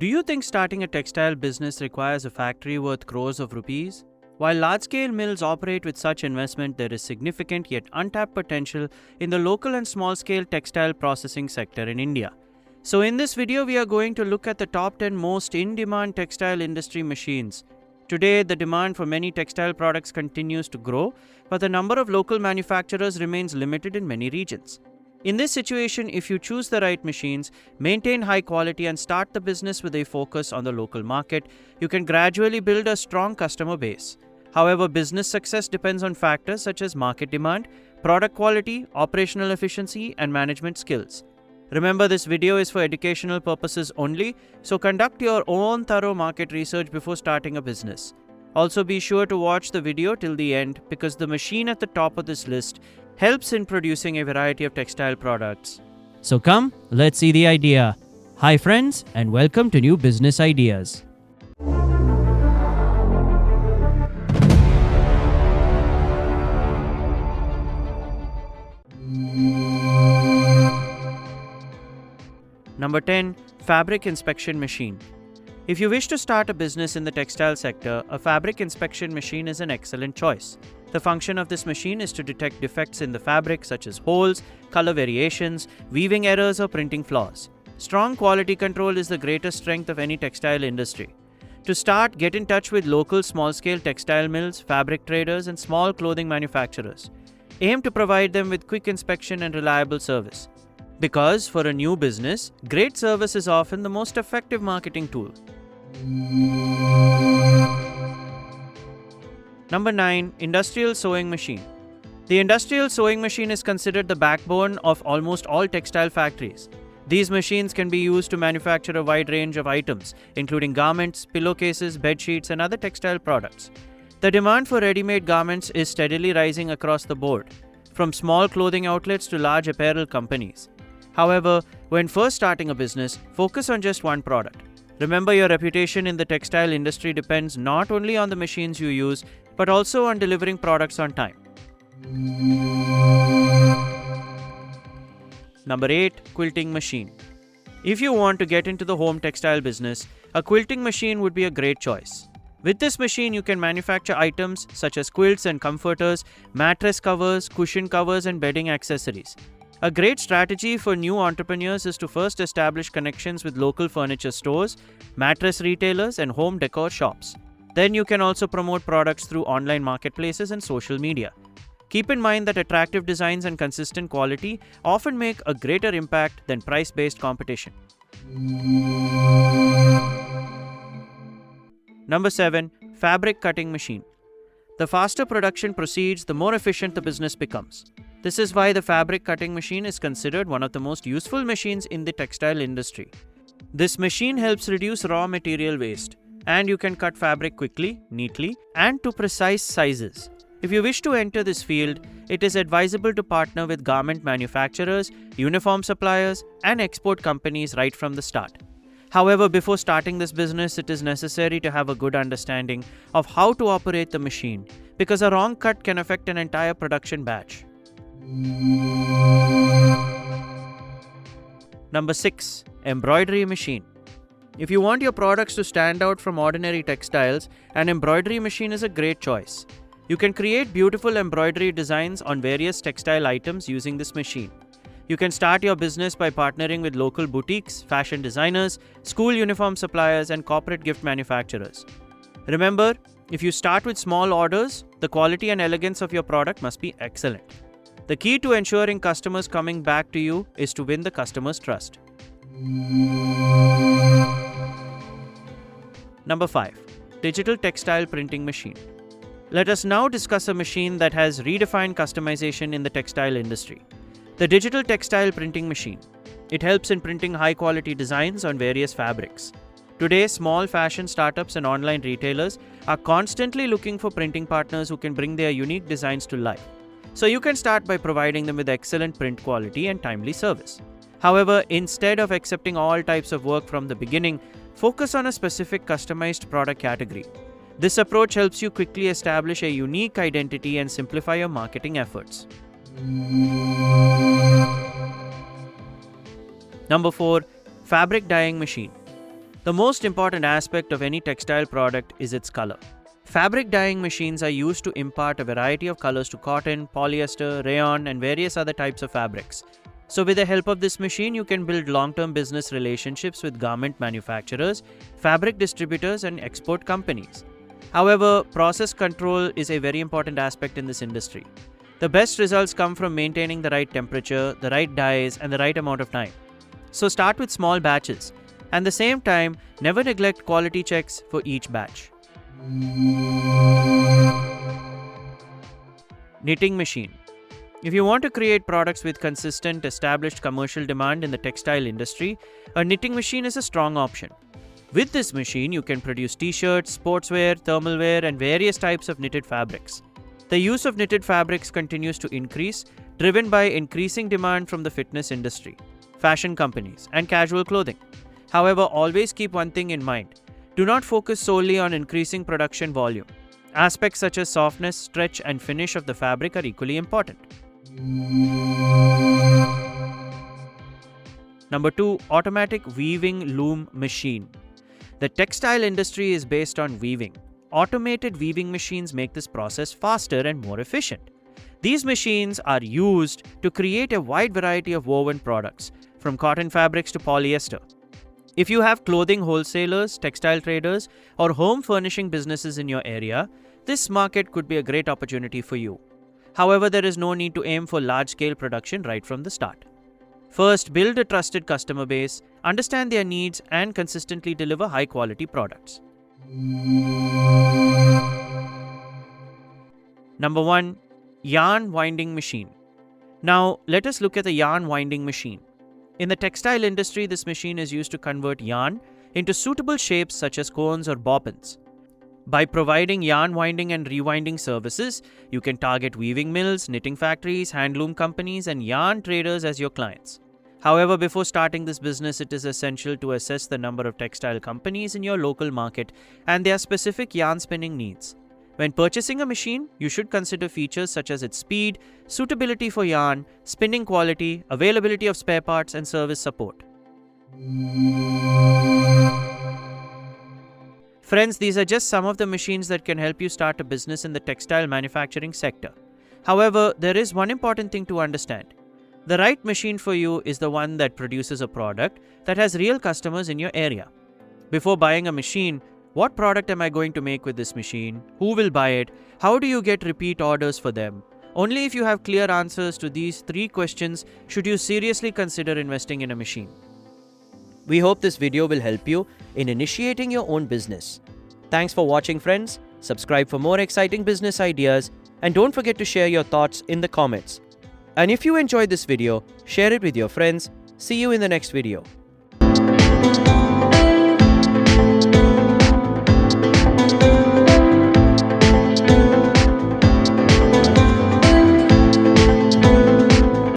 Do you think starting a textile business requires a factory worth crores of rupees? While large-scale mills operate with such investment, there is significant yet untapped potential in the local and small-scale textile processing sector in India. So in this video, we are going to look at the top 10 most in-demand textile industry machines. Today, the demand for many textile products continues to grow, but the number of local manufacturers remains limited in many regions. In this situation, if you choose the right machines, maintain high quality and start the business with a focus on the local market, you can gradually build a strong customer base. However, business success depends on factors such as market demand, product quality, operational efficiency, and management skills. Remember, this video is for educational purposes only, so conduct your own thorough market research before starting a business. Also, be sure to watch the video till the end because the machine at the top of this list helps in producing a variety of textile products. So come, let's see the idea. Hi friends, and welcome to New Business Ideas. Number 10. Fabric Inspection Machine. If you wish to start a business in the textile sector, a fabric inspection machine is an excellent choice. The function of this machine is to detect defects in the fabric such as holes, color variations, weaving errors or printing flaws. Strong quality control is the greatest strength of any textile industry. To start, get in touch with local small-scale textile mills, fabric traders and small clothing manufacturers. Aim to provide them with quick inspection and reliable service. Because for a new business, great service is often the most effective marketing tool. Number 9. Industrial Sewing Machine. The industrial sewing machine is considered the backbone of almost all textile factories. These machines can be used to manufacture a wide range of items, including garments, pillowcases, bedsheets, and other textile products. The demand for ready-made garments is steadily rising across the board, from small clothing outlets to large apparel companies. However, when first starting a business, focus on just one product. Remember, your reputation in the textile industry depends not only on the machines you use, but also on delivering products on time. Number 8. Quilting Machine. If you want to get into the home textile business, a quilting machine would be a great choice. With this machine, you can manufacture items such as quilts and comforters, mattress covers, cushion covers, and bedding accessories. A great strategy for new entrepreneurs is to first establish connections with local furniture stores, mattress retailers, and home decor shops. Then you can also promote products through online marketplaces and social media. Keep in mind that attractive designs and consistent quality often make a greater impact than price-based competition. Number 7. Fabric Cutting Machine. The faster production proceeds, the more efficient the business becomes. This is why the fabric cutting machine is considered one of the most useful machines in the textile industry. This machine helps reduce raw material waste, and you can cut fabric quickly, neatly, and to precise sizes. If you wish to enter this field, it is advisable to partner with garment manufacturers, uniform suppliers, and export companies right from the start. However, before starting this business, it is necessary to have a good understanding of how to operate the machine, because a wrong cut can affect an entire production batch. Number 6. Embroidery Machine. If you want your products to stand out from ordinary textiles, an embroidery machine is a great choice. You can create beautiful embroidery designs on various textile items using this machine. You can start your business by partnering with local boutiques, fashion designers, school uniform suppliers, and corporate gift manufacturers. Remember, if you start with small orders, the quality and elegance of your product must be excellent. The key to ensuring customers coming back to you is to win the customer's trust. Number 5. Digital Textile Printing Machine. Let us now discuss a machine that has redefined customization in the textile industry. The Digital Textile Printing Machine. It helps in printing high-quality designs on various fabrics. Today, small fashion startups and online retailers are constantly looking for printing partners who can bring their unique designs to life. So you can start by providing them with excellent print quality and timely service. However, instead of accepting all types of work from the beginning, focus on a specific customized product category. This approach helps you quickly establish a unique identity and simplify your marketing efforts. Number 4. Fabric Dyeing Machine. The most important aspect of any textile product is its color. Fabric dyeing machines are used to impart a variety of colors to cotton, polyester, rayon, and various other types of fabrics. So with the help of this machine, you can build long-term business relationships with garment manufacturers, fabric distributors, and export companies. However, process control is a very important aspect in this industry. The best results come from maintaining the right temperature, the right dyes, and the right amount of time. So start with small batches. At the same time, never neglect quality checks for each batch. Knitting machine. If you want to create products with consistent, established commercial demand in the textile industry, a knitting machine is a strong option. With this machine, you can produce t-shirts, sportswear, thermal wear, and various types of knitted fabrics. The use of knitted fabrics continues to increase, driven by increasing demand from the fitness industry, fashion companies, and casual clothing. However, always keep one thing in mind. Do not focus solely on increasing production volume. Aspects such as softness, stretch, and finish of the fabric are equally important. Number 2. Automatic weaving loom machine. The textile industry is based on weaving. Automated weaving machines make this process faster and more efficient. These machines are used to create a wide variety of woven products, from cotton fabrics to polyester. If you have clothing wholesalers, textile traders, or home furnishing businesses in your area, this market could be a great opportunity for you. However, there is no need to aim for large-scale production right from the start. First, build a trusted customer base, understand their needs, and consistently deliver high-quality products. Number 1. Yarn winding machine. Now, let us look at the yarn winding machine. In the textile industry, this machine is used to convert yarn into suitable shapes such as cones or bobbins. By providing yarn winding and rewinding services, you can target weaving mills, knitting factories, handloom companies, and yarn traders as your clients. However, before starting this business, it is essential to assess the number of textile companies in your local market and their specific yarn spinning needs. When purchasing a machine, you should consider features such as its speed, suitability for yarn, spinning quality, availability of spare parts, and service support. Friends, these are just some of the machines that can help you start a business in the textile manufacturing sector. However, there is one important thing to understand. The right machine for you is the one that produces a product that has real customers in your area. Before buying a machine, what product am I going to make with this machine? Who will buy it? How do you get repeat orders for them? Only if you have clear answers to these 3 questions should you seriously consider investing in a machine. We hope this video will help you in initiating your own business. Thanks for watching, friends. Subscribe for more exciting business ideas, and don't forget to share your thoughts in the comments. And if you enjoyed this video, share it with your friends. See you in the next video.